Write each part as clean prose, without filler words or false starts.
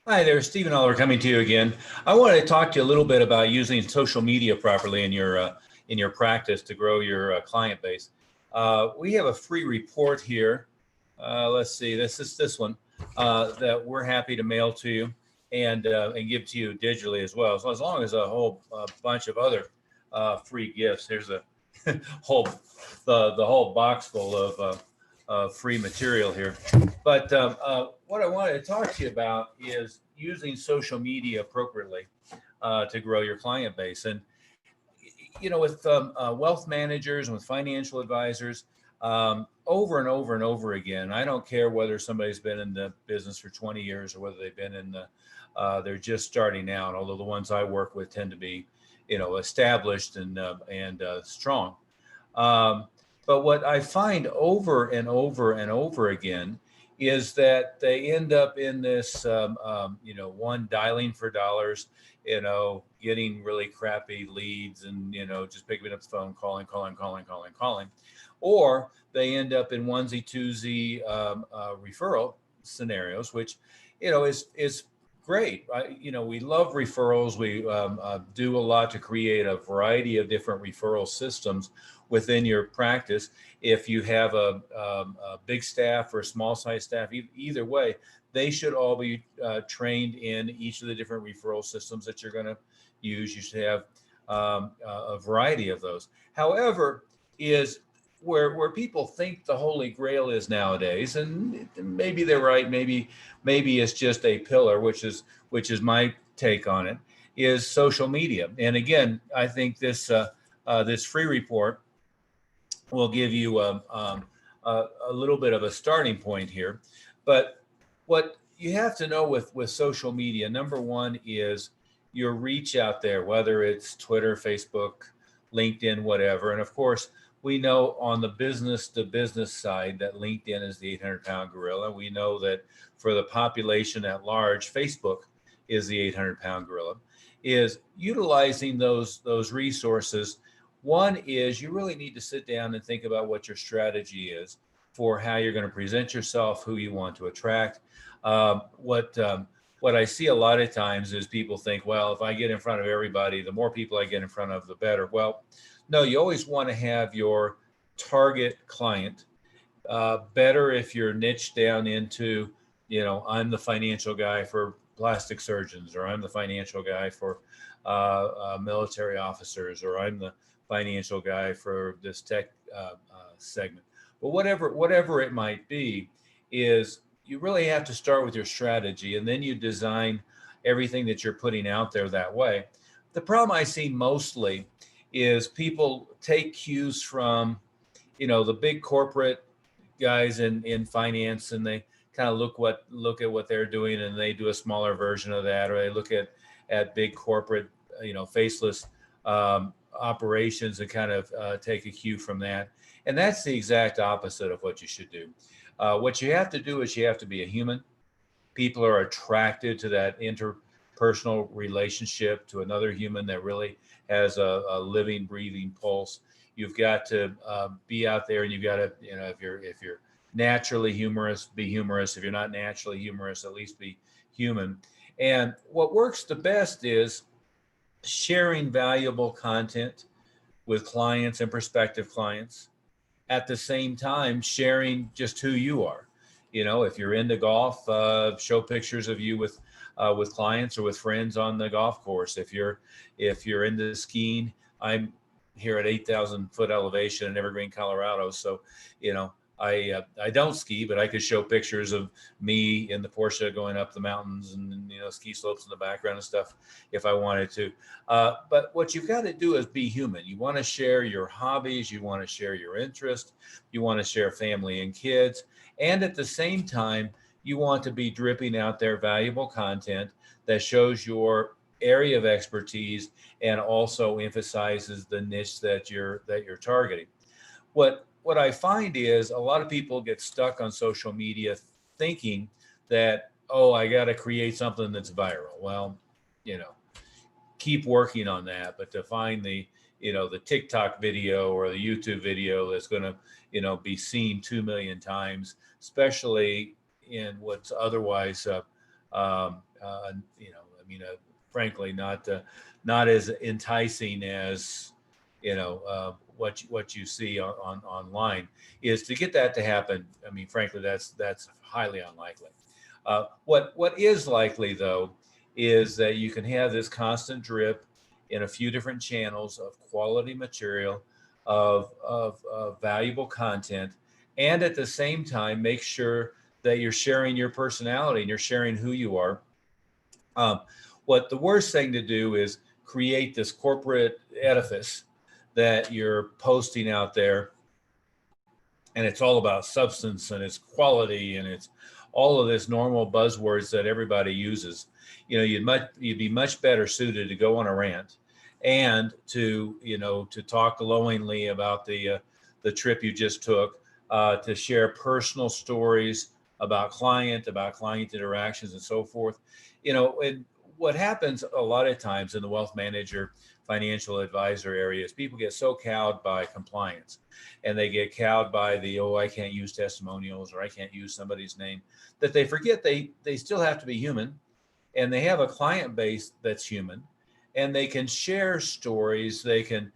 Hi there, Stephen Aller coming to you again. I wanted to talk to you a little bit about using social media properly in your practice to grow your client base. We have a free report here. Let's see, this is this one that we're happy to mail to you and give to you digitally as well. So as long as a whole bunch of other free gifts. Here's a whole the whole box full of free material here. But what I wanted to talk to you about is using social media appropriately to grow your client base. And you know, with wealth managers and with financial advisors, over and over and over again. I don't care whether somebody's been in the business for 20 years or whether they've been in the, they're just starting out. Although the ones I work with tend to be, you know, established and strong. Um, but what I find over and over and over again is that they end up in this, you know, one dialing for dollars, you know, getting really crappy leads and, you know, just picking up the phone, calling. Or they end up in onesie twosie referral scenarios, which, you know, is great. You know, we love referrals. We do a lot to create a variety of different referral systems within your practice. If you have a big staff or a small size staff, either way, they should all be trained in each of the different referral systems that you're going to use. You should have a variety of those. However, is where people think the holy grail is nowadays, and maybe they're right, maybe it's just a pillar, which is my take on it, is social media. And again, I think this free report will give you a little bit of a starting point here. But what you have to know with social media, number one is your reach out there, whether it's Twitter, Facebook, LinkedIn, whatever. And of course, we know on the business to business side that LinkedIn is the 800-pound gorilla. We know that for the population at large, Facebook is the 800-pound gorilla. Is utilizing those resources. One is you really need to sit down and think about what your strategy is for how you're going to present yourself, who you want to attract. What I see a lot of times is people think, well, if I get in front of everybody, the more people I get in front of, the better. Well, no, you always want to have your target client. Better if you're niched down into, you know, I'm the financial guy for plastic surgeons, or I'm the financial guy for military officers, or I'm the financial guy for this tech segment. But whatever it might be, is you really have to start with your strategy, and then you design everything that you're putting out there that way. The problem I see mostly is people take cues from, you know, the big corporate guys in finance, and they kind of look at what they're doing, and they do a smaller version of that, or they look at big corporate, you know, faceless operations, and kind of take a cue from that. And that's the exact opposite of what you should do. What you have to do is you have to be a human. People are attracted to that interpersonal relationship to another human that really has a living, breathing pulse. You've got to be out there, and you've got to, you know, if you're naturally humorous, be humorous. If you're not naturally humorous, at least be human. And what works the best is sharing valuable content with clients and prospective clients, at the same time sharing just who you are. You know, if you're into golf, show pictures of you with clients or with friends on the golf course. If you're into skiing, I'm here at 8,000 foot elevation in Evergreen, Colorado. So, you know, I don't ski, but I could show pictures of me in the Porsche going up the mountains, and, you know, ski slopes in the background and stuff if I wanted to. But what you've got to do is be human. You want to share your hobbies, you want to share your interest, you want to share family and kids, and at the same time, you want to be dripping out there valuable content that shows your area of expertise and also emphasizes the niche that you're targeting. What I find is a lot of people get stuck on social media thinking that, oh, I got to create something that's viral. Well, you know, keep working on that, but to find the, you know, the TikTok video or the YouTube video that's going to, you know, be seen 2 million times, especially in what's otherwise I mean, frankly, not as enticing as what you see on online. Is to get that to happen. I mean, frankly, that's highly unlikely. What is likely though is that you can have this constant drip in a few different channels of quality material, of valuable content, and at the same time make sure that you're sharing your personality and you're sharing who you are. Um, what the worst thing to do is create this corporate edifice that you're posting out there, and it's all about substance and it's quality and it's all of this normal buzzwords that everybody uses. You'd be much better suited to go on a rant and to talk glowingly about the trip you just took, to share personal stories about client interactions and so forth. And what happens a lot of times in the wealth manager financial advisor areas, people get so cowed by compliance, and they get cowed by I can't use testimonials, or I can't use somebody's name, that they forget they still have to be human, and they have a client base that's human, and they can share stories, they can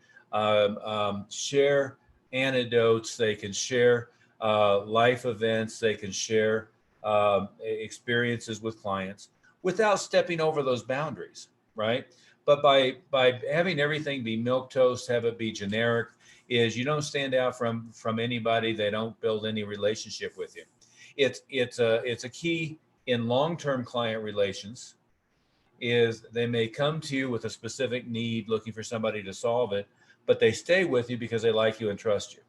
share anecdotes, they can share life events, they can share experiences with clients without stepping over those boundaries, right? But by having everything be milk toast, have it be generic, is you don't stand out from anybody. They don't build any relationship with you. It's a key in long-term client relations. Is they may come to you with a specific need, looking for somebody to solve it, but they stay with you because they like you and trust you.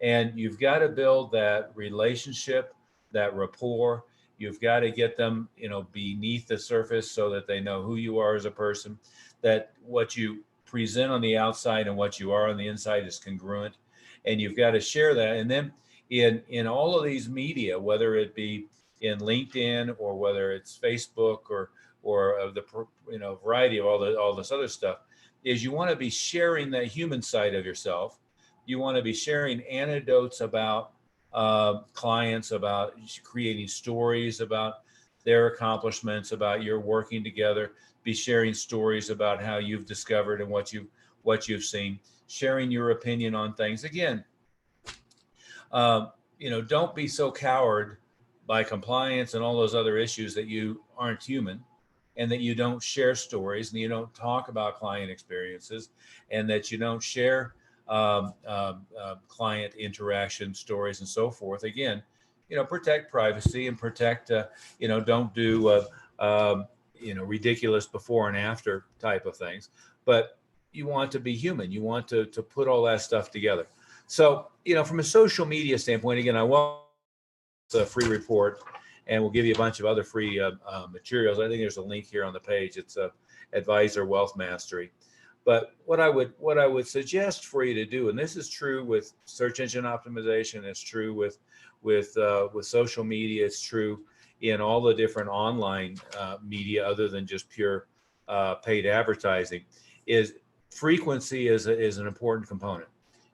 And you've got to build that relationship, that rapport. You've got to get them, beneath the surface so that they know who you are as a person, that what you present on the outside and what you are on the inside is congruent. And you've got to share that. And then in all of these media, whether it be in LinkedIn or whether it's Facebook or of the variety of all this other stuff, is you want to be sharing that human side of yourself. You want to be sharing anecdotes about clients, about creating stories about their accomplishments, about your working together. Be sharing stories about how you've discovered and what you've seen. Sharing your opinion on things. Again, don't be so coward by compliance and all those other issues that you aren't human, and that you don't share stories, and you don't talk about client experiences, and that you don't share client interaction stories and so forth. Again, protect privacy and protect, don't do, ridiculous before and after type of things, but you want to be human. You want to put all that stuff together. So, from a social media standpoint, again, I want a free report, and we'll give you a bunch of other free materials. I think there's a link here on the page. It's Advisor Wealth Mastery. But what I would suggest for you to do, and this is true with search engine optimization, it's true with social media, it's true in all the different online media other than just pure paid advertising, is frequency is an important component.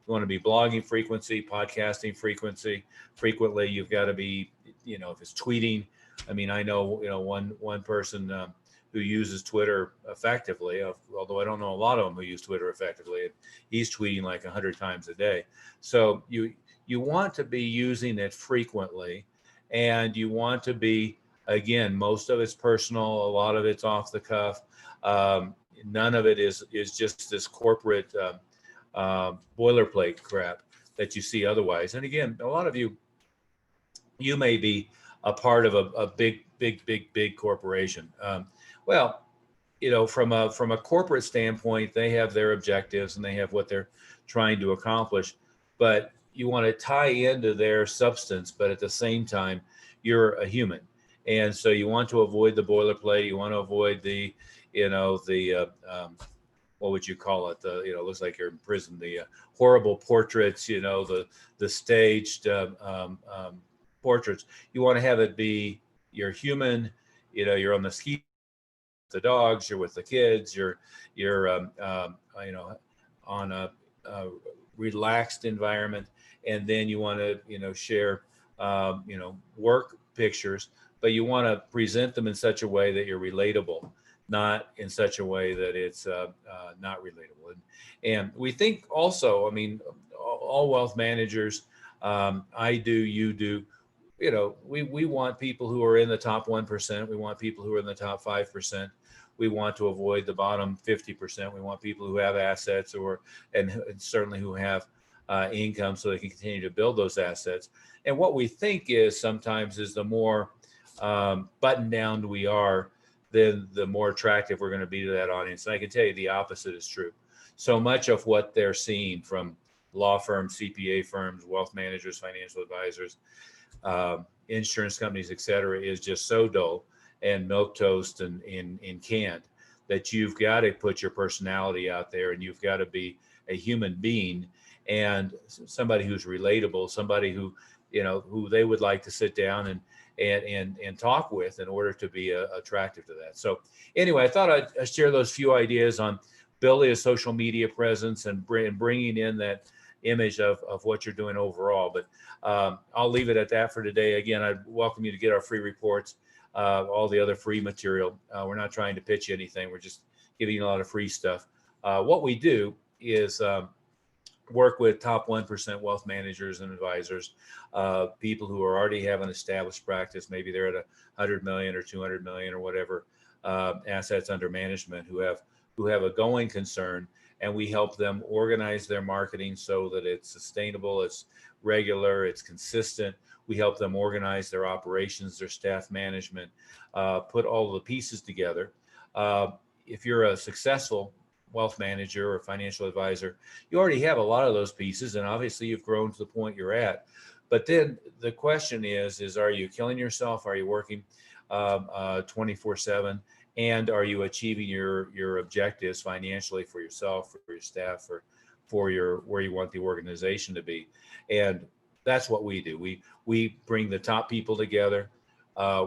You want to be blogging frequency, podcasting frequently. You've got to be, if it's tweeting. I mean, I know, one person who uses Twitter effectively, although I don't know a lot of them who use Twitter effectively. He's tweeting like 100 times a day. So you want to be using it frequently, and you want to be, again, most of it's personal, a lot of it's off the cuff. None of it is just this corporate boilerplate crap that you see otherwise. And again, a lot of you may be a part of a big corporation. Well, from a corporate standpoint, they have their objectives and they have what they're trying to accomplish, but you want to tie into their substance, but at the same time, you're a human. And so you want to avoid the boilerplate. You want to avoid the what would you call it? Looks like you're in prison. The horrible portraits, the staged portraits. You want to have it be, you're human. You're on the ski, the dogs. You're with the kids. You're on a relaxed environment, and then you want to share work pictures, but you want to present them in such a way that you're relatable, not in such a way that it's not relatable. And we think also, I mean, all wealth managers, I do, you do, you know, we want people who are in the top 1%. We want people who are in the top 5%. We want to avoid the bottom 50%. We want people who have assets and certainly who have income so they can continue to build those assets. And what we think is sometimes is the more buttoned down we are, then the more attractive we're going to be to that audience. And I can tell you the opposite is true. So much of what they're seeing from law firms, CPA firms, wealth managers, financial advisors, insurance companies, et cetera, is just so dull and milquetoast and in canned that you've got to put your personality out there, and you've got to be a human being and somebody who's relatable, somebody who, you know, who they would like to sit down and talk with in order to be attractive to that. So anyway, I thought I'd share those few ideas on building a social media presence and bringing in that image of what you're doing overall. But I'll leave it at that for today. Again, I'd welcome you to get our free reports, all the other free material. We're not trying to pitch you anything. We're just giving you a lot of free stuff. What we do is work with top 1% wealth managers and advisors, people who already have an established practice. Maybe they're at 100 million or 200 million or whatever assets under management, who have a going concern, and we help them organize their marketing so that it's sustainable, it's regular, it's consistent. We help them organize their operations, their staff management, put all the pieces together. If you're a successful wealth manager or financial advisor, you already have a lot of those pieces, and obviously you've grown to the point you're at. But then the question is are you killing yourself? Are you working 24/7? And are you achieving your objectives financially for yourself, for your staff, for your where you want the organization to be? And that's what we do. We bring the top people together.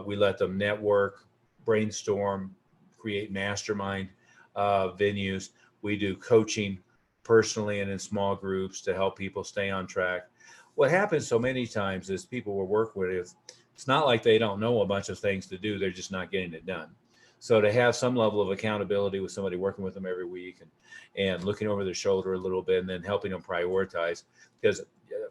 We let them network, brainstorm, create mastermind venues. We do coaching personally and in small groups to help people stay on track. What happens so many times is people will work with, it's not like they don't know a bunch of things to do, they're just not getting it done. So to have some level of accountability with somebody working with them every week and looking over their shoulder a little bit and then helping them prioritize, because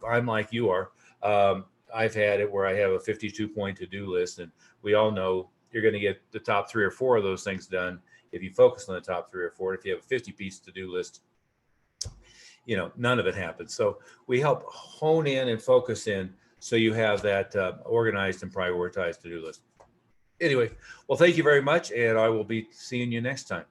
I'm like you are, I've had it where I have a 52-point to-do list, and we all know you're going to get the top 3 or 4 of those things done if you focus on the top 3 or 4. If you have a 50-piece to-do list, you know, none of it happens. So we help hone in and focus in so you have that organized and prioritized to-do list. Anyway, well, thank you very much, and I will be seeing you next time.